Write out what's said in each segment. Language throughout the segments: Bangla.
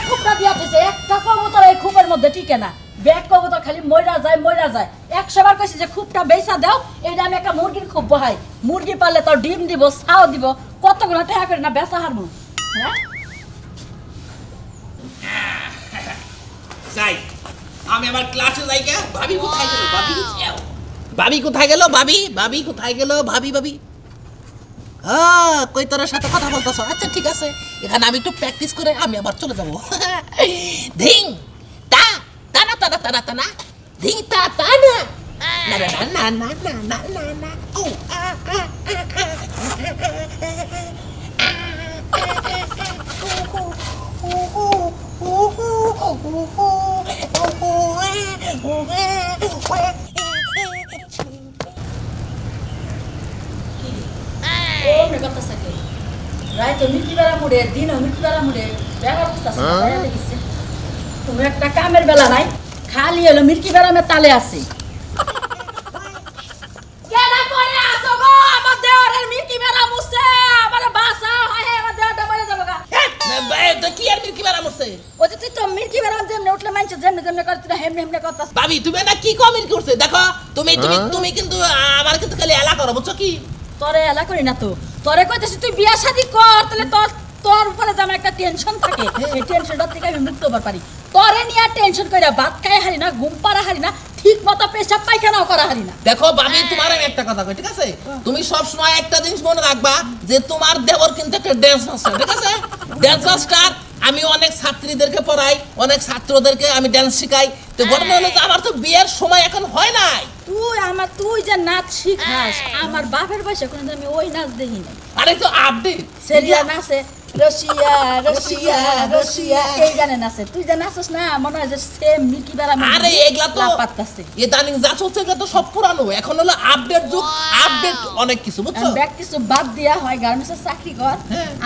খুবটা দিয়া দিছে একটা কবুতর এই খুবের মধ্যে টিকে না ব্যাগ কবুতর খালি মইরা যায় 100 বার কইছি যে খুবটা বেচা দাও এইটা আমি একটা মুরগির খুব বহাই মুরগি পাললে তো ডিম দিব ছাও দিব কতগুলো টাকা করে না বেচা হারমু হ্যাঁ যাই আমি আমার ক্লাসে যাই কে ভাবি কোথায় গেল ভাবি কোথায় গেল ভাবি কোথায় গেল ভাবি কই তোর সাথে কথা বলতেছ আচ্ছা ঠিক আছে এখানে আমি একটু প্র্যাকটিস করে আমি আবার চলে যাব ধিং তা তানা তানা তানা তানা ধিং তা তানা না না না না না না না না ও ওমনে কথা সাকে রাইতো মিটি বেলা মুড়ে দিন মিটি বেলা মুড়ে বেগার কথা সাকে দেখিছে তুমি একটা কামের বেলা নাই খালি হলো মিটি বেলা মে তালে আছে কেডা করে আসো গো আমার দেওরের মিটি বেলা মুছে আমারে বাসা হয় আমার দেওরটা মরে যাবে গা তো কি আর মির্কি বেলা মরছে ওই যে তুই তো মিটি বেলা যেমনে উঠলে মানছে যেমনে করতে হেমনে করতাছ ভাবি তুমি না কি কমেন্ট করছে দেখো তুমি কিন্তু আমার কিন্তু খালি এলা করো বুঝছো কি তোরে এলা করি না তো তোরে কইতেছি তুই বিয়া শাদি কর তাহলে তোর উপরে যেমন একটা টেনশন থাকে এই টেনশনটা থেকে আমি মুক্ত হবার পারি তোরে নিয়ে টেনশন কইরা ভাত খাই হারি না ঘুম পাড়া হারি না ঠিক মতো পেশাব পায়খানাও করা হারি না দেখো ভাবি তোমার আমি একটা কথা কই ঠিক আছে তুমি সব সময় একটা জিনিস মনে রাখবা যে তোমার দেবর কিন্তু একটা ড্যান্স মাস্টার ঠিক আছে ড্যান্স মাস্টার আমি অনেক ছাত্রীদেরকে পড়াই অনেক ছাত্রদেরকে আমি ড্যান্স শেখাই তো ঘটনা হলো যে আমার তো বিয়ের সময় এখন হয় নাই তুই যে নাচ শিখাস আমার বাপের বয়সে কোনদিন আমি ওই নাচ দেখি না আরে তো আপডেট সেরিয়া নাচে রশিয়া এই গানে নাচে তুই যে নাচছ না মনে হয় যে সেম মিকি বেলা আরে এগুলা তো পাত্তাছে ইদানিং যা চলছে এগুলা তো সব পুরানো এখন হলো আপডেট যুগ আপডেট অনেক কিছু বুঝছো ব্যাক কিছু বাদ দিয়া হয় গার্মেন্টসে চাকরি কর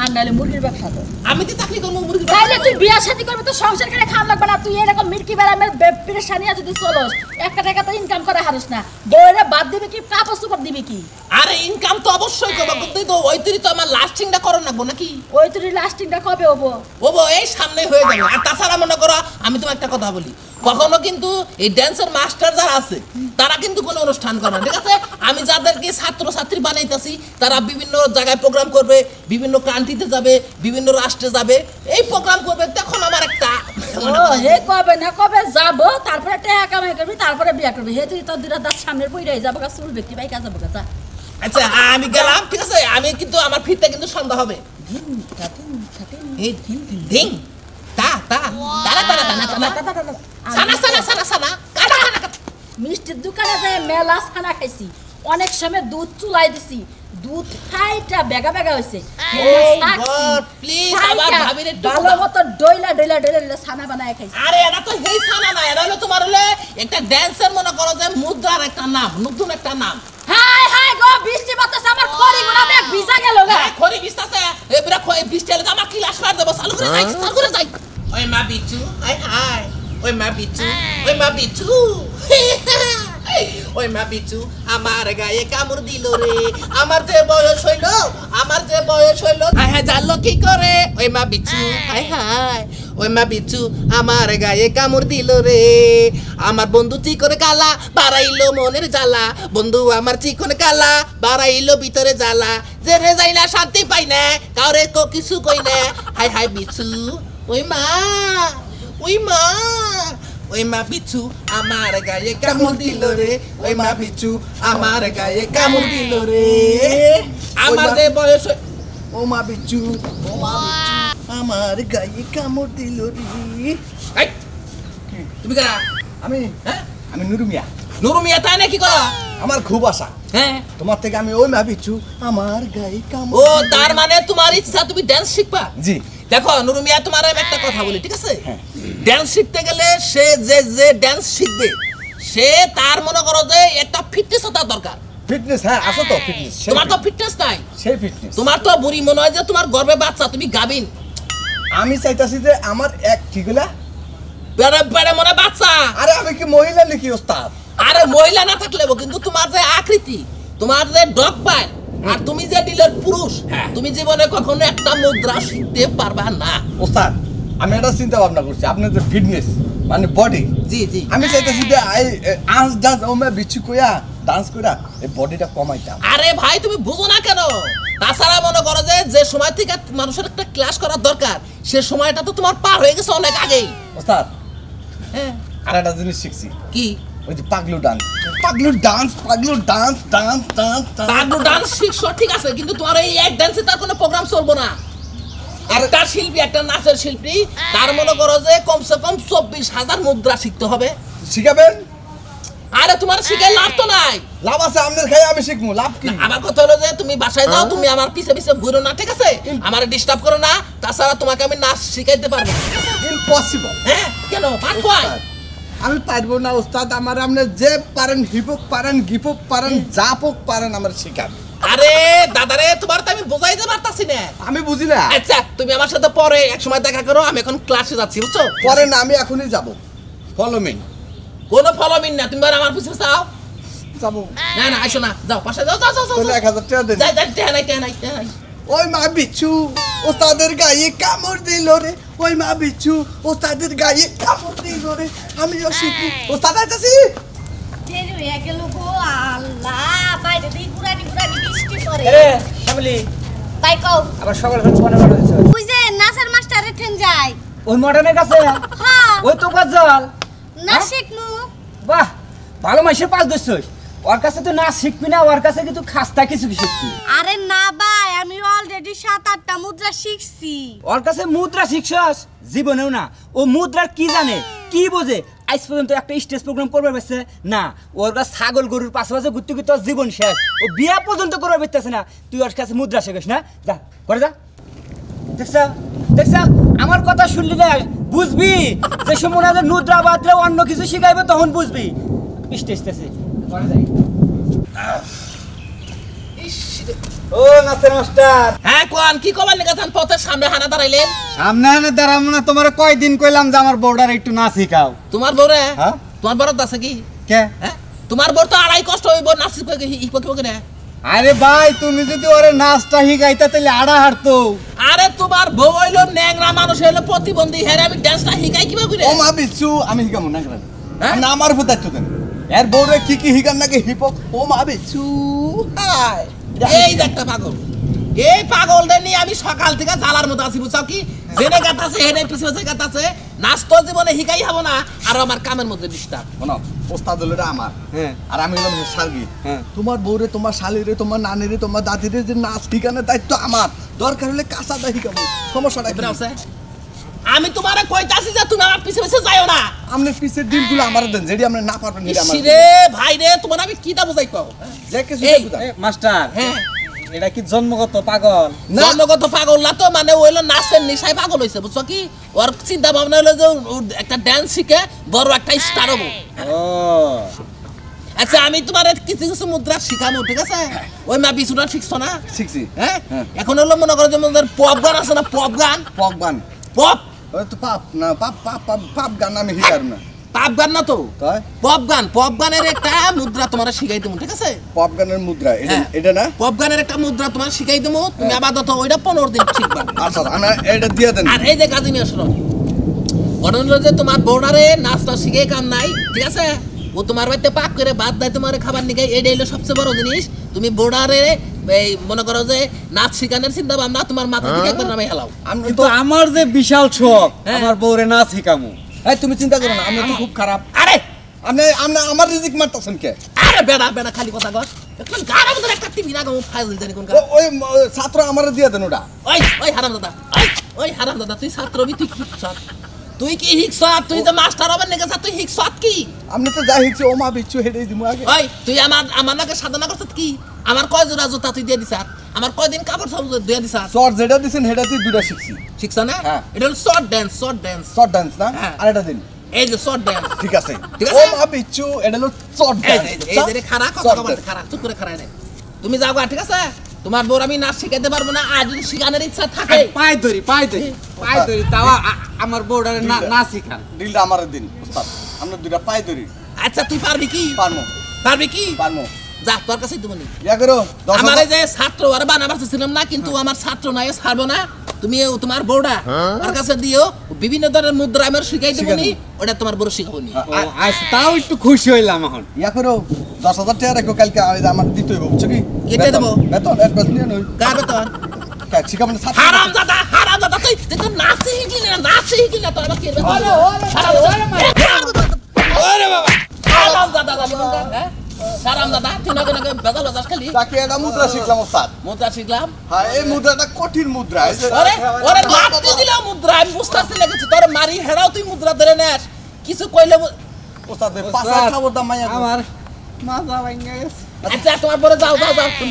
আর নালে মুরগির ব্যবসা কর আমি কি চাকরি করব মুরগির তাইলে তুই বিয়া শাদী করবি তো সংসার করে খাওয়া লাগবে না তুই এরকম মিরকি বেলামের পেরেশানিয়া যদি চলস একটা টাকা তো ইনকাম করে হারিস না বইরে বাদ দিবি কি কাপড় চোপড় দিবি কি আরে ইনকাম তো অবশ্যই করব কিন্তু তো ওইতরি তো আমার লাস্টিংটা করো না নাকি ওইতরি লাস্টিংটা কবে হবো এই সামনে হয়ে যাবে আর তাছাড়া মনে করো আমি তোমাকে একটা কথা বলি কখনো কিন্তু এই ড্যান্সের মাস্টার যারা আছে তারা কিন্তু কোনো অনুষ্ঠান করে না ঠিক আছে আমি যাদেরকে ছাত্রছাত্রী বানাইতাছি তারা বিভিন্ন জায়গায় প্রোগ্রাম করবে বিভিন্ন কান্ট্রিতে যাবে বিভিন্ন রাষ্ট্রে যাবে এই প্রোগ্রাম করবে তখন আমার একটা হে কবে না কবে যাব তারপরে টাকা কামাই করবি তারপরে বিয়া করবি হে তুই তো দুটা দাঁত সামনের পইরাই যাবো চুল ব্যক্তি বাইকা যাবো যা আচ্ছা আমি গেলাম ঠিক আছে আমি কিন্তু আমার ফিরতে কিন্তু সন্ধ্যা হবে ধিং তা তা তারা তারা সানা সানা সানা সানা কাটা কাটা মিষ্টির দোকানে যায় মেলা ছানা খাইছি অনেক সময় দুধ চুলাই দিছি দুধ খাইটা বেগা বেগা হইছে প্লিজ আবার ভাবির একটু ভালো মতো ডইলা ছানা বানায় খাইছি আরে এটা তো হেই ছানা না এটা হলো তোমার হলে একটা ড্যান্সার মনে করো যে মুদ্রার একটা নাম নতুন একটা নাম হাই গো বৃষ্টি বাতাস আমার খড়ি গুনা ব্যাগ ভিজা গেল গা খড়ি ভিজতাছে এবরা খড়ি বৃষ্টি হলে আমার ক্লাস মার দেব চালু করে যাই ওই মা বিচু হাই ওই মা বিচু ওই মা বিচু আমার গায়ে কামড় দিল রে আমার যে বয়স হইল হাই জানলো কি করে ওই মা বিচু হাই ওই মা বিচু আমার গায়ে কামড় দিল রে আমার বন্ধু চিকন কালা বাড়াইলো মনের জ্বালা বন্ধু আমার চিকন কালা বাড়াইলো ভিতরে জ্বালা যে রে যাই না শান্তি পাই না কাউরে কিছু কই না হাই বিচু ওই মা বিচু আমার গায়ে কামড় দিল রে ওই মা বিচু আমার গায়ে কামড় দিল রে আমার যে বয়স ও মা বিচু আমার গায়ে কামড় দিল রে তুমি কারা আমি নুরু মিয়া তাই না কি করা আমার খুব আশা তোমার থেকে আমি ওই মা বিচু আমার গায়ে কামড় ও তার মানে তোমার ইচ্ছা তুমি ডান্স শিখবা জি দেখো নুরু মিয়া তোমার একটা কথা বলি ঠিক আছে ডান্স শিখতে গেলে সে যে ডান্স শিখবে সে তার মনে করো যে একটা ফিটনেস হওয়া দরকার ফিটনেস আছে তো ফিটনেস তোমার তো ফিটনেস নাই সেই ফিটনেস তোমার তো বুড়ি মনে হয় যে তোমার গর্ভে বাচ্চা তুমি গাবিন আমি চাইতাছি যে আমার এক কি গলা বেড়ে মনে বাচ্চা আরে আমি কি মহিলা নাকি ওস্তাদ আরে মহিলা না থাকলে কিন্তু তোমার যে আকৃতি তোমার যে ডগ পায় আর তুমি যে ডিলের পুরুষ তুমি জীবনে কখনো একটা মুদ্রা শিখতে পারবা না ওস্তাদ আমি এটা চিন্তা ভাবনা করছি আপনার যে ফিটনেস মানে বডি জি জি আমি চাইতেছি যে আজ ডান্স ওমে বিচ্ছু কইয়া ডান্স কইরা এই বডিটা কমাইতাম আরে ভাই তুমি বুঝো না কেন তাছাড়া মনে করো যে সময় থেকে মানুষের একটা ক্লাস করার দরকার সে সময়টা তো তোমার পার হয়ে গেছে অনেক আগেই ওস্তাদ হ্যাঁ আর একটা জিনিস শিখছি কি ওই যে পাগলু ডান্স পাগলু ডান্স পাগলু ডান্স শিখছো ঠিক আছে কিন্তু তোমার এই এক ডান্সে তার কোনো প্রোগ্রাম চলবো না একটা শিল্পী একটা নাচের শিল্পী তার মনে করো যে কমসে কম 24,000 মুদ্রা শিখতে হবে শিখাবেন আরে তোমার শিখে লাভ তো নাই লাভ আছে আপনাদের খাই আমি শিখবো লাভ কি আমার কথা হলো যে তুমি বাসায় যাও তুমি আমার পিছে পিছে ঘুরো না ঠিক আছে আমারে ডিস্টার্ব করো না তাছাড়া তোমাকে আমি নাচ শিখাইতে পারবো ইম্পসিবল হ্যাঁ কেন পারবো আমি পারবো না ওস্তাদ আমার আপনি যে পারেন হিপহপ পারেন গিপহপ পারেন জাপক পারেন আমার শিখান আরে দাদারে তোমার তো আমি বোঝাইতে পারতাছি না আমি বুঝি না আচ্ছা তুমি আমার সাথে পরে এক সময় দেখা করো আমি এখন ক্লাসে যাচ্ছি বুঝছো পরে না আমি এখনই যাব ফলো মি কোনো ফলোমিন না তুমি আমার পিছে যাও যাব না না আইসো না যাও পাশে যাও যাও যাও তাহলে 1000 টাকা দেন যাই যাই টেহা নাই ওই মা বিচ্ছু ওস্তাদের গায়ে কামড় দিল রে ওই মা বিচ্ছু ওস্তাদের গায়ে কামড় দিল রে আমিও শিখি ওস্তাদ আইতাছি দেরি হয়ে গেল গো আল্লাহ বাইরে দিয়ে গুড়ানি বৃষ্টি পড়ে ফ্যামিলি তাই কও আবার সকাল সকাল মনে দিছে ওই যে নাচের মাস্টারে ঠেন যায় ওই মডার্নের কাছে হ্যাঁ ওই তো গজল না শিখমু বাহ ভালো মাইসের পাস দছছস ওর কাছে তো না শিখবি না ওর কাছে কিন্তু খাস্তা কিছু শিখবি আরে না ভাই আমি অলরেডি 7-8টা মুদ্রা শিখছি ওর কাছে মুদ্রা শিখছস জীবনেও না ও মুদ্রার কি জানে কি বোঝে আজ পর্যন্ত একটা স্টেজ প্রোগ্রাম করবে পারছে না ওর কাছে ছাগল গরুর পাশাপাশি ঘুরতে ঘুরতে ওর জীবন শেষ ও বিয়া পর্যন্ত করবে পারতেছে না তুই ওর কাছে মুদ্রা শিখিস না যা করে যা দেখছ আমার কথা শুনলি না বুঝবি যে সময় না মুদ্রা বাদরে অন্য কিছু শিখাইবে তখন বুঝবি স্টেজতেছে করে যাই ও নাসের মাস্টার হ্যাঁ কোন কি কবার লেখাছেন পথের সামনে হানা দাঁড়াইলেন সামনে হানে দাঁড়াবো না তোমার কয়দিন কইলাম যে আমার বউডার একটু নাচ শিখাও তোমার বউরে হ্যাঁ? তোমার বড় আছে কি কে হ্যাঁ তোমার বড় তো আড়াই কষ্ট হইব নাচ শিখবে না আরে ভাই তুমি যদি ওরে নাচটা শিখাইতা তাহলে আড়া হারতো আরে তোমার বউ হইলো ন্যাংরা মানুষ হইলো প্রতিবন্ধী হ্যাঁ আমি ডান্সটা শিখাই কিভাবে করে ও মা বিচ্ছু আমি হিকামু না কেন হ্যাঁ? না আমার উপর দায়িত্ব দেন এর বউরে কি হিকাম নাকি হিপহপ ও মা বিচ্ছু হাই এই যে একটা পাগল এই পাগলদের নিয়ে আমি সকাল থেকে জ্বালার মতো আছি বুঝছো কি জেনে গাতাছে হেডে পিছনে গাতাছে নাচ তো জীবনে শিখাই হবো না আর আমার কামের মধ্যে ডিস্টার্ব শোনো ওস্তাদ হলো এটা আমার হ্যাঁ আর আমি হলাম সার্গি হ্যাঁ। তোমার বউরে তোমার শালিরে তোমার নানিরে তোমার দাদিরে যে নাচ ঠিকানের দায়িত্ব আমার দরকার হলে কাঁচা দা হিকামু সমস্যাটা কি বুঝছো আমি তোমারে কইতাছি যে তুমি আমার পিছে পিছে যাইও না আমনে পিছের দিনগুলো আমার দেন যেটি আমরা না পারবেন এটা আমার রে ভাই রে তোমার আমি কিটা বুঝাই পাও যে কিছু এই, বুঝা। মাস্টার হ্যাঁ এটা কি জন্মগত পাগল না। জন্মগত পাগল না তো মানে ওইলো নাচের নেশায় পাগল হইছে বুঝছো কি ওর চিন্তা ভাবনা হলো যে ওর একটা ডান্স শিখে বড় একটা স্টার হবো ও আচ্ছা আমি তোমার কিছু কিছু মুদ্রা শিখানো ঠিক আছে ওই মা বিছুটা শিখছো না শিখছি হ্যাঁ হ্যাঁ। এখন হলো মনে করো যে আমাদের পপ গান আছে না পপ গান পগবান পপ ওই তো পাপ না পাপ পাপ পাপ পাপ গান আমি হিকার না পাপ গান না তো তাই পপ গানের একটা মুদ্রা তোমার শিখাই দেবো ঠিক আছে পপ গানের মুদ্রা এটা হ্যাঁ। এটা না পপ গানের একটা মুদ্রা তোমার শিখাই দেবো তুমি আপাতত ওইটা 15 দিন শিখবা আচ্ছা আমি এটা দিয়ে দেন আর এই যে কাজী নিয়ে শোনো ঘটনা হলো যে তোমার বর্ডারে নাচটা শিখে কাম নাই ঠিক আছে ও তোমার বাড়িতে পাক করে বাদ দেয় তোমার খাবার নিকে এটাই হলো সবচেয়ে বড় জিনিস তুমি বর্ডারে এই মনে করো যে নাচ শিখানোর চিন্তা ভাবনা তোমার মাথা থেকে একবার নামে হেলাও আমি কিন্তু তো আমার যে বিশাল শখ হ্যাঁ। আমার বউরে নাচ শিখামু এই তুমি চিন্তা করো না আমি তো খুব খারাপ আরে আপনি আপনি আমার রিজিক মারতাছেন কে আরে বেড়া বেড়া খালি কথা কর একদম গাড়া মধ্যে একটা টিভি না গো ফাইল জানি কোন ওই ছাত্র আমার দিয়ে দেন ওটা ওই হারাম দাদা ওই হারাম দাদা তুই ছাত্র বি তুই শিখছ তুই কি শিখছ তুই যে মাস্টার হবেন নাকি তুই শিখছ কি আপনি তো যা হিকছে ও মা বিচ্ছু হেডেই দিমু আগে ওই তুই আমার নাকি সাধনা করছিস কি আমার কয় জোড়া জুতা তুই দিয়ে দিছ আমার কয়দিন কাপড় সব দিয়ে দিছ শর্ট যেটা দিছেন হেডাতে দুটা শিখছি শিখছ না হ্যাঁ। এটা হলো শর্ট ড্যান্স শর্ট ডান্স না হ্যাঁ। আর এটা দিন এই যে শর্ট ড্যান্স ঠিক আছে ঠিক ও আছে। মা বিচ্ছু এটা হলো শর্ট এই ডান্স যে খারা কথা বলতে খারা চুপ করে খারা নে তুমি যাও গা ঠিক আছে তোমার বউর আমি নাচ শিখাইতে পারবো না আর যদি শিখানোর ইচ্ছা থাকে পাই ধরি তাও আমার বউডারে নাচ শিখান ডিলটা আমার দিন উস্তাদ আমরা দুটা পাই ধরি আচ্ছা তুই পারবি কি পারমু পারবি যা তোর কাছে দেবো নি ইয়া করো আমার এই যে ছাত্র আর বানাবার ছিলাম না কিন্তু আমার ছাত্র নাই ছাড়বো না তুমি তোমার বউটা ওর কাছে দিও বিভিন্ন ধরনের মুদ্রা আমি শিখাই দেবো নি ওটা তোমার বড় শিখাবো নি আচ্ছা তাও একটু খুশি হইলাম এখন ইয়া করো 10,000 টাকা রাখো কালকে আমার দিতে হইব বুঝছো কি কেটে দেবো বেতন অ্যাডভান্স নিয়ে নই কার বেতন শিখাবো না হারামজাদা তুই তো নাচি কি না তো আমাকে ওরে বাবা হারামজাদা হারামজাদা তুই না বেজাল বাজার খালি তাকে এটা মুদ্রা শিখলাম ওস্তাদ মুদ্রা শিখলাম হ্যাঁ এই মুদ্রাটা কঠিন মুদ্রা ওরে মারতে দিলাম মুদ্রা আমি বুঝতাছি না কিছু তোর মারি হেরাও তুই মুদ্রা ধরে নেস কিছু কইলে ওস্তাদ পাঁচা খাবার দাম মাইয়া আমার মাজা ভাঙা গেছে আচ্ছা তোমার বড় যাও তুমি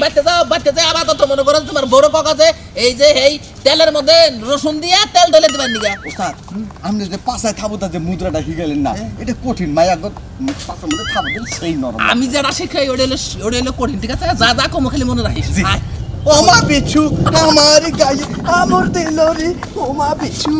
বাইতে যাও আবার তো মনে করো তোমার বড় কাকাতে এই যে এই তেলের মধ্যে রসুন দিয়ে তেল ঢেলে দিবেন নিগা ওস্তাদ আপনি যে পাঁচায় থাবুতা যে মুদ্রাটা শিখাইলেন না এটা কঠিন মাইয়া পাঁচার মধ্যে থাবু দিলে সেই নরম আমি যেটা শিখাই ওটা হলো কঠিন ঠিক আছে যা যা কম খালি মনে রাখিস ও মা বিছু আমার গায়ে কামড় দিল রে ও মা বিছু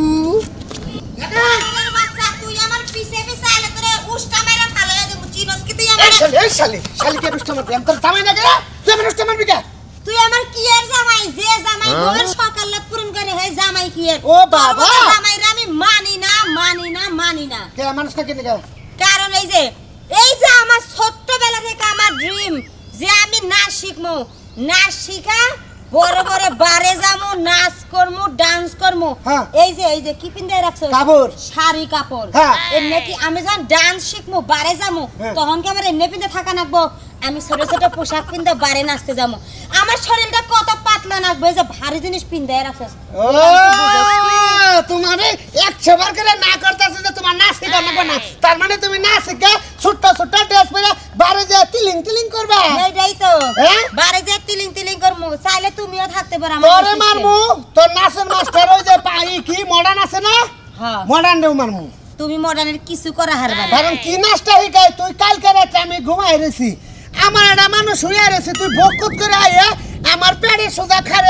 বাচ্চা তুই আমার পিছে পিছে আলে তোরে উষ্টা মেরে ফালাইয়া দেব চিনস কি তুই আমার এই শালি কে দুষ্ট মারবি আমি তোর জামাই না গেলে তুই আমার দুষ্ট মারবি কে তুই আমার কি এর জামাই যে জামাই বউয়ের সকালত পূরণ করে হে জামাই কি এর ও বাবা! জামাইরা আমি মানি না কে মানুষটা কে নিগা কারণ এই যে আমার ছোট্টবেলা থেকে আমার ড্রিম যে আমি নাচ শিখমু নাচ শিখা বড় বড় বারে যামু নাচ করমু ডান্স করমু হ্যাঁ। এই যে কি পিন্দে রাখছো কাপড়। শাড়ি কাপড় হ্যাঁ। এমনি কি আমি যখন ডান্স শিখমু বারে যামু হ্যাঁ। তখন কি আমার এমনি পিন্দে থাকা নাকবো আমি ছোট ছোট পোশাক পিন্দে বারে নাচতে যামু আমার শরীরটা কত পাতলা নাকবে যে ভারী জিনিস পিন্দে রাখছস ও তোমারে 100 বার করে না করতেছে যে তোমার নাচ শিখা লাগবে না তার মানে তুমি নাচ শিখে ছোট ছোট ড্রেস পরে বাইরে যে তিলিং করবা এইটাই তো হ্যাঁ? বারে যে তিলিং করমু চাইলে তুমিও থাকতে পারো তোরে মারমু তোর নাচের মাস্টার ওই যে পাই কি মডার্ন আছে না হ্যাঁ মডার্ন দেও মারমু তুমি মডার্নের কিছু করা হারবা না কারণ কি নাচটা শিখাই তুই কালকে রাতে আমি ঘুমাই রেছি আমার একটা মানুষ শুয়ে রেছি তুই বকুত করে আইয়া আমার পেটে সোজা খারে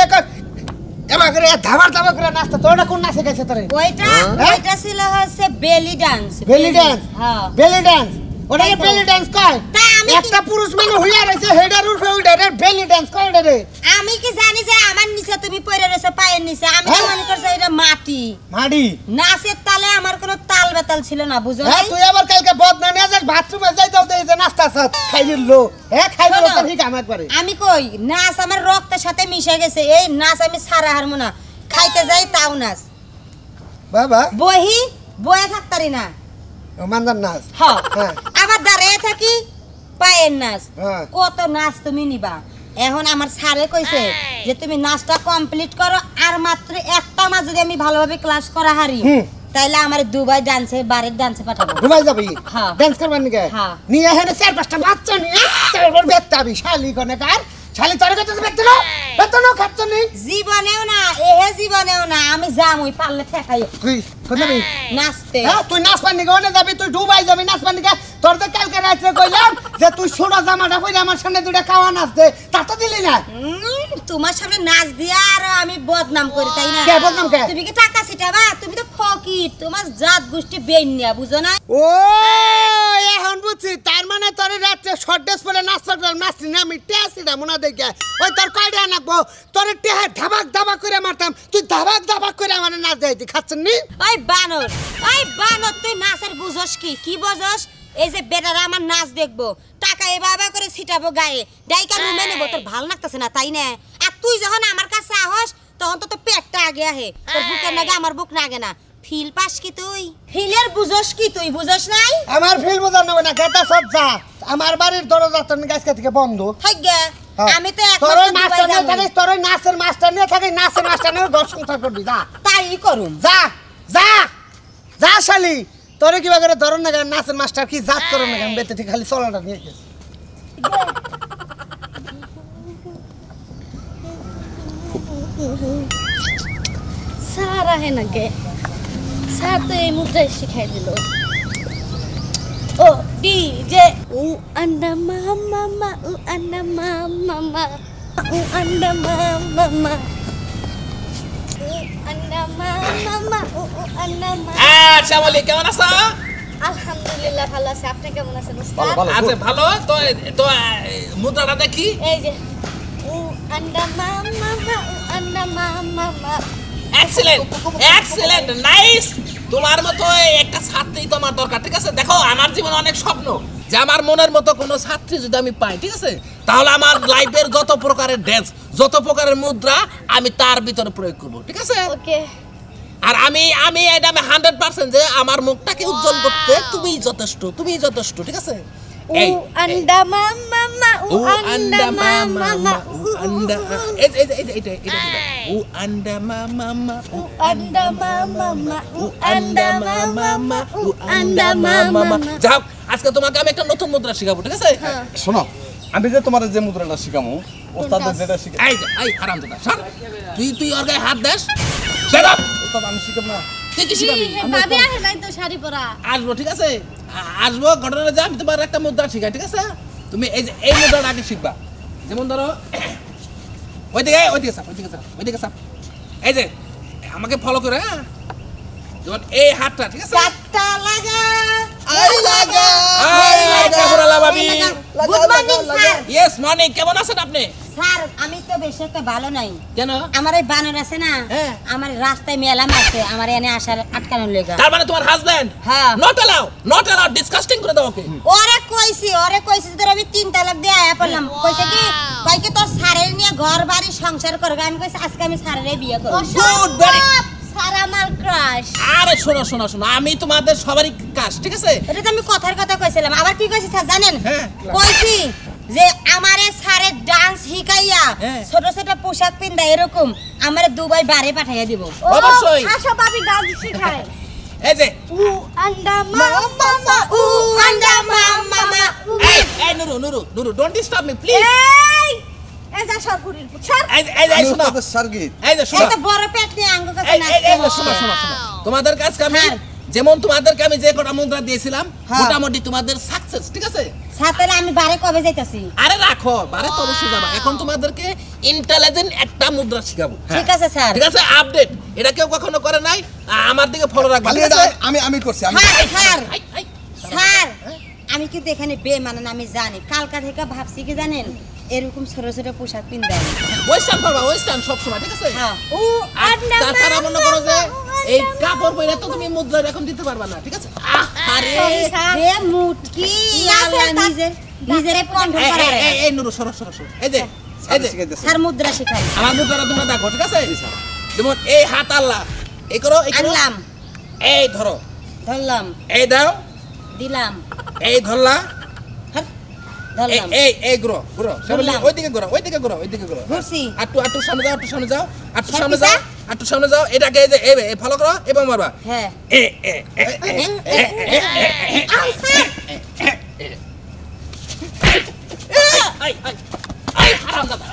এবার করে ধাবার করে নাচতে তোরটা কোন নাচে গেছে তোরে ওইটা ছিল হচ্ছে বেলি ডান্স বেলি ডান্স হ্যাঁ বেলি ডান্স ওটাকে বেলি ডান্স কয় তা আমি একটা পুরুষ মানুষ হইয়া রয়েছে হেডার উঠে ওইটারে বেলি ডান্স কয় ওটারে আমি কি জানি যে আমার নিচে তুমি পড়ে রয়েছে পায়ের নিচে আমি তো মনে করছি এটা মাটি মাডি নাচের তালে আমার কোনো তাল বেতাল ছিল না বুঝো হ্যাঁ তুই আবার কালকে বদনা নিয়ে যাস বাথরুমে যাই দাও এই যে নাস্তা সাথ খাইলির লো হ্যাঁ খাইলির শোনো, তো ঠিক আমার একবারে আমি কই নাচ আমার রক্তের সাথে মিশে গেছে এই নাচ আমি ছাড়া হারমু না খাইতে যাই তাও নাচ বাবা বয়ে থাকতারি না মানজার নাচ হ্যাঁ হ্যাঁ। আবার দাঁড়িয়ে থাকি পায়ের নাচ হ্যাঁ। কত নাচ তুমি নিবা এখন আমার স্যারে কইছে যে তুমি নাচটা কমপ্লিট করো আর মাত্র একটা মাস যদি আমি ভালোভাবে ক্লাস করা হারি তাইলে আমার দুবাই ডান্সে বারের ডান্সে পাঠাবো ঘুমাই যাবি হ্যাঁ। ডান্স করবার নিকে হ্যাঁ। নিয়ে এখানে 4-5টা বাচ্চা নিয়ে তারপর বেত্তাবি শালি কোনে কার শালি তোর কাছে বেতনও খাচ্ছ নি জীবনেও না আমি যামই পারলে ঠেকাই তুই কোনে যাবি নাচতে হ্যাঁ তুই নাচ পানি কোনে যাবি তুই ডুবাই যাবি নাচ পানি কে তোর তো কালকে রাতে কইলাম যে তুই ছোড়া জামাটা পরে আমার সামনে দুইটা খাওয়া নাচ দে তা তো দিলি না তোমার সামনে নাচ দিয়া আর আমি বদনাম করি তাই না কে বদনাম কে? তুমি কি টাকা ছিটাবা তুমি তো ফকির তোমার জাত গোষ্ঠী বেইনিয়া বুঝো না ও এখন বুঝছি তার মানে তোর রাতে শর্ট ড্রেস পরে নাচছি না আমি টেসিটা মনে দেখে ওই তোর কয়টা নাকবো তোর টেহা ধাবাক করে মারতাম তুই ধাবাক করে আমার নাচ দেয় খাচ্ছেন নি ওই বানর তুই নাচের বুঝস কি বুঝস এই যে বেটারা আমার নাচ দেখবো টাকা এভাবে করে ছিটাবো গায়ে ডাইকা রুমে নেবো তোর ভাল লাগতেছে না তাই না আর তুই যখন আমার কাছে আহস তখন তো তোর পেটটা আগে আহে তোর বুকের নাগে আমার বুক নাগে না ফিল পাস কি তুই ফিলের বুঝস কি তুই বুঝস নাই আমার ফিল বোঝা নেবে না গেটা সব যা আমার বাড়ির দরজা তোর গাছকা থেকে বন্ধ থাকগে আমি তো এক তোর মাস মাস্টার দুবাই নিয়ে যাবো। থাকিস তোর নাচের মাস্টার নিয়ে থাকিস নাচের মাস্টার নিয়ে ঘর সংসার করবি যা তাই করুম যা শালি তোরে কিবা করে ধরন না নাচের মাস্টার কি জাত করো না বেতে থেকে খালি চলাটা নিয়ে গেছে সারা হে না গে স্যার তো এই মুদ্রা শিখাই দিল ও ডিজে উ আন্ডা মামা উ আন্ডা মামা উ আন্ডা মামা উ আন্ডা মামা উ আন্ডা মামা শ্যামলী কেমন আছো আলহামদুলিল্লাহ ভালো আছে আপনি কেমন আছেন উস্তাদ আচ্ছা ভালো তো তো মুদ্রাটা দেখি এই যে উ আন্ডা মামা উ আন্ডা মামা এক্সেলেন্ট নাইস তোমার মতো একটা ছাত্রী তো আমার দরকার ঠিক আছে দেখো আমার জীবনে অনেক স্বপ্ন যে আমার মনের মতো কোনো ছাত্রী যদি আমি পাই ঠিক আছে তাহলে আমার লাইফের যত প্রকারের ড্যান্স যত প্রকারের মুদ্রা আমি তার ভিতরে প্রয়োগ করব ঠিক আছে ওকে আর আমি এটা 100% যে আমার মুখটাকে উজ্জ্বল করতে তুমিই যথেষ্ট ঠিক আছে এই আন্ডা মামা আন্ডা মামা আন্ডা এটা আন্ডা মামা আন্ডা মামা আন্ডা মামা আন্ডা মামা যাও আজকে তোমাকে আমি একটা নতুন মুদ্রা শেখাবো ঠিক আছে শোনো আমি যে তোমার যে মুদ্রাটা শিখামু ওস্তাদের যেটা শিখা এই হারামজাদা সর তুই ওর গায়ে হাত দেস সেটা ওস্তাদ আমি শিখাব না তুই কি শিখাবি ভাবি আসে নাই তো শাড়ি পরা আসবো ঠিক আছে আসবো ঘটনা যে আমি তোমার একটা মুদ্রা শিখাই ঠিক আছে তুমি এই মুদ্রাটা আগে শিখবা যেমন ধরো ওইদিকে চাপ এই যে আমাকে ফলো করে হ্যাঁ যেমন এই হাতটা ঠিক আছে চারটা লাগা আই লাগা কাপুরালা ভাবি good morning sir yes morning কেমন আছেন আপনি স্যার আমি তো বেশি একটা ভালো নাই কেন আমার এই বানর আছে না হ্যাঁ। আমার রাস্তায় মেলা মারছে আমার এনে আসার আটকানোর লেগা তার মানে তোমার হাজবেন্ড হ্যাঁ। নট অ্যালাউ ডিসকাস্টিং করে দাও ওকে ওরে কইছি তোর আমি 3 তালাক দিয়ে আয়া পড়লাম কইছে কি কই কি তোর স্যারের নিয়ে ঘর বাড়ি সংসার করবে আমি কইছি আজকে আমি স্যারের বিয়ে করব গুড ভেরি স্যার আমার ক্রাশ আরে শোনো আমি তোমাদের সবারই কাজ ঠিক আছে এটা তো আমি কথার কথা কইছিলাম আবার কি কইছি স্যার জানেন হ্যাঁ। কইছি যে আমারে স্যারের ডান্স শিখাইয়া হ্যাঁ। ছোট ছোট পোশাক পিন্দা এরকম আমারে দুবাই বারে পাঠাইয়া দিব অবশ্যই। আশা ভাবি ডান্স শেখায় এই যে আন্ডা মামা উ আন্ডা মামা এই Nuru don't disturb me please এই যা সরপুরির স্যার এই শোনো ওস্তাদের সার্গিট এই যে শোনো এই তো বড় পেট নিয়ে আঙ্গুল কাছে এই নাচতে শোনো তোমাদের কাছে আমি স্যার। যেমন তোমাদেরকে আমি যে কটা মুদ্রা দিয়েছিলাম হ্যাঁ। মোটামুটি তোমাদের সাকসেস ঠিক আছে সাথে আমি বারে কবে যাইতাছি আরে রাখো বারে তো অবশ্যই যাবা এখন তোমাদেরকে ইন্টেলিজেন্ট একটা মুদ্রা শিখাবো ঠিক আছে স্যার ঠিক আছে আপডেট এটা কেউ কখনো করে নাই আমার দিকে ফলো রাখবা খালি ঠিক এটা আছে আমি করছি আমি স্যার এই, স্যার আমি কিন্তু এখানে বেমানান আমি জানি কালকা থেকে ভাবছি কি জানেন এরকম ছোট ছোট পোশাক পিন্দা ওয়েস্টার্ন করবা ওয়েস্টার্ন সব সময় ঠিক আছে হ্যাঁ উ আর আন্ডা তাছাড়া মনে করো যে এই কাপড় পরে তো তুমি মুদ্রা এখন দিতে পারবা না ঠিক আছে আরে রে মুটকি আল্লাহ নিজেরে কন্ট্রোল করে এই নুরু সরো এই যে শিখাইতেছি স্যার মুদ্রা শিখাই আমার মুদ্রাটা তোমরা দেখো ঠিক আছে যেমন এই হাত আল্লাহ এই করো আনলাম এই ধরো ধরলাম এই দাও দিলাম এই ধরলা ধরলাম এই ঘুরো ধরলাম। ওইদিকে ঘুরো ঘুরছি। একটু সামনে যাও এটাকে এই যে এই ফলো করো এবং মারবা হ্যাঁ এ এই হারামজাদা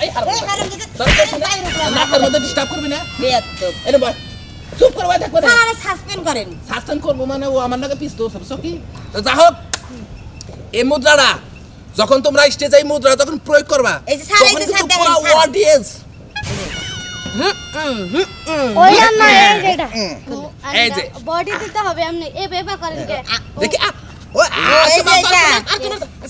নাকের মধ্যে ডিস্টার্ব করবি না বেয়াদব এনে বল চুপ করে বই থাকবে না স্যার সাসপেন্ড করেন শাসন করবো মানে ও আমার নাকি পিস্তল সব কি তো যা হোক এই মুদ্রাটা যখন তোমরা স্টেজে এই মুদ্রা যখন প্রয়োগ করবা এই যে স্যার, এই যে স্যার দেখেন, পুরো স্যার। অডিয়েন্স ওই না এই যেটা এই যে। বডি দিতে হবে আপনি এ বেবা করেন কে দেখি ও এই যে এটা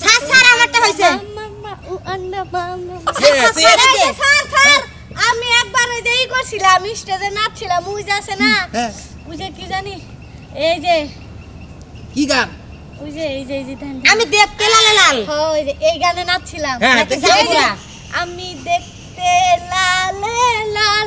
স্যার স্যার আমারটা হইছে মামা উ আন্ডা মামা Yes, স্যার, এই যে। স্যার আমি একবার ওই যে ই করছিলাম স্টেজে নাচছিলাম ওই যে আছে না হ্যাঁ ওই যে কি জানি এই যে কি গান ওই যে এই যে ধান আমি দেখতে লাল লাল ওই যে এই গানে নাচছিলাম হ্যাঁ, নাকি দেখি, জানি না। আমি দেখতে লাল লাল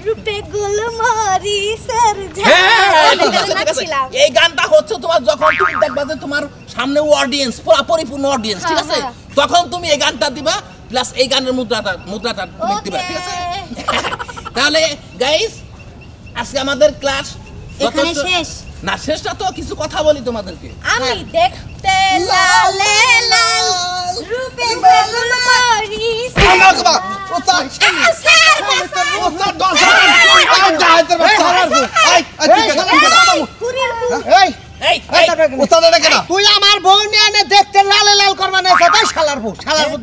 রূপে গুলমরিচের হ্যাঁ, ঠিক আছে, ঠিক আছে। নাচছিলাম এই গানটা হচ্ছে তোমার যখন তুমি দেখবা যে তোমার সামনে অডিয়েন্স পুরো পরিপূর্ণ অডিয়েন্স ঠিক আছে হ্যাঁ, তখন তুমি এই গানটা দিবা প্লাস এই গানের মুদ্রাটা তুমি দিবা ঠিক আছে তাহলে গাইস আজকে আমাদের ক্লাস এখানে শেষ না শেষটা তো কিছু কথা বলি তোমাদেরকে আমি দেখতে লাল লাল রূপে গুলমরিচ আমার বাবা ওস্তাদ ওস্তাদ দশ আই যাইতে বাচ্চারা আই এই এই ওস্তাদ এটা কেন তুই আমার বউ নিয়ে এনে দেখতে লাল লাল করবা না সেটাই শালার বউ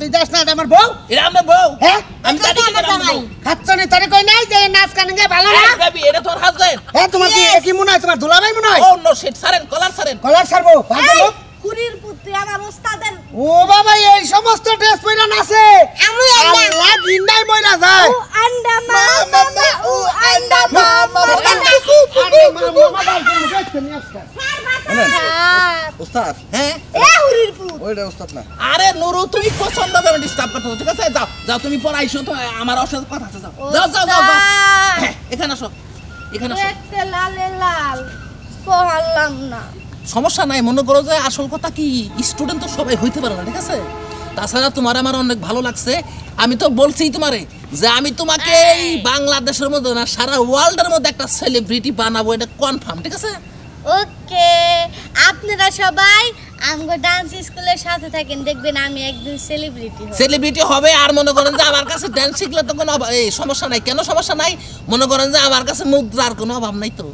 তুই যাস না এটা আমার বউ এটা আমরা বউ হ্যাঁ আমি জানি কি আমার এটা আমরা জামাই। বউ খাচ্ছনি তোরে কই নাই যে নাচ গান গে ভালো না এই বেবি এটা তোর হাজবেন্ড হ্যাঁ তোমার কি কি মনে হয় তোমার দুলাভাই মনে হয় ও নো শিট সারেন কলার সারেন কলার ছাড়বো ভালো লোক কুড়ির পুত্র আমার ওস্তাদের ও বাবা এই সমস্ত ড্রেস পরে নাচে আমি আল্লাহ আল্লাহ গিন্দাই মইরা যায় উ আন্ডা মামা উ আন্ডা মামা শুনেন স্যার ওস্তাদ হ্যাঁ এ হুরির পুত ওইটা ওস্তাদ না আরে নুরু তুমি পছন্দ করে ডিস্টার্ব করতে ঠিক আছে যাও যাও তুমি পড়াইছো তো আমার ওর সাথে কথা আছে যাও যাও যাও যাও যাও। হ্যাঁ, এখানে আসো এখানে আসো দেখতে লালে লাল পড়লাম না সমস্যা নাই মনে করো যে আসল কথা কি স্টুডেন্ট তো সবাই হইতে পারে না ঠিক আছে তাছাড়া তোমার আমার অনেক ভালো লাগছে আমি তো বলছি তোমারে যে আমি তোমাকে এই বাংলাদেশের মধ্যে না সারা ওয়ার্ল্ডের মধ্যে একটা সেলিব্রিটি বানাবো এটা কনফার্ম ঠিক আছে ওকে আপনারা সবাই আমগো ডান্স স্কুলের সাথে থাকেন দেখবেন আমি একদিন সেলিব্রিটি হব সেলিব্রিটি হবে আর মনে করেন যে আমার কাছে ডান্স শিখলে তো কোনো এই সমস্যা নাই কেন সমস্যা নাই মনে করেন যে আমার কাছে মুদ্রার কোনো অভাব নাই তো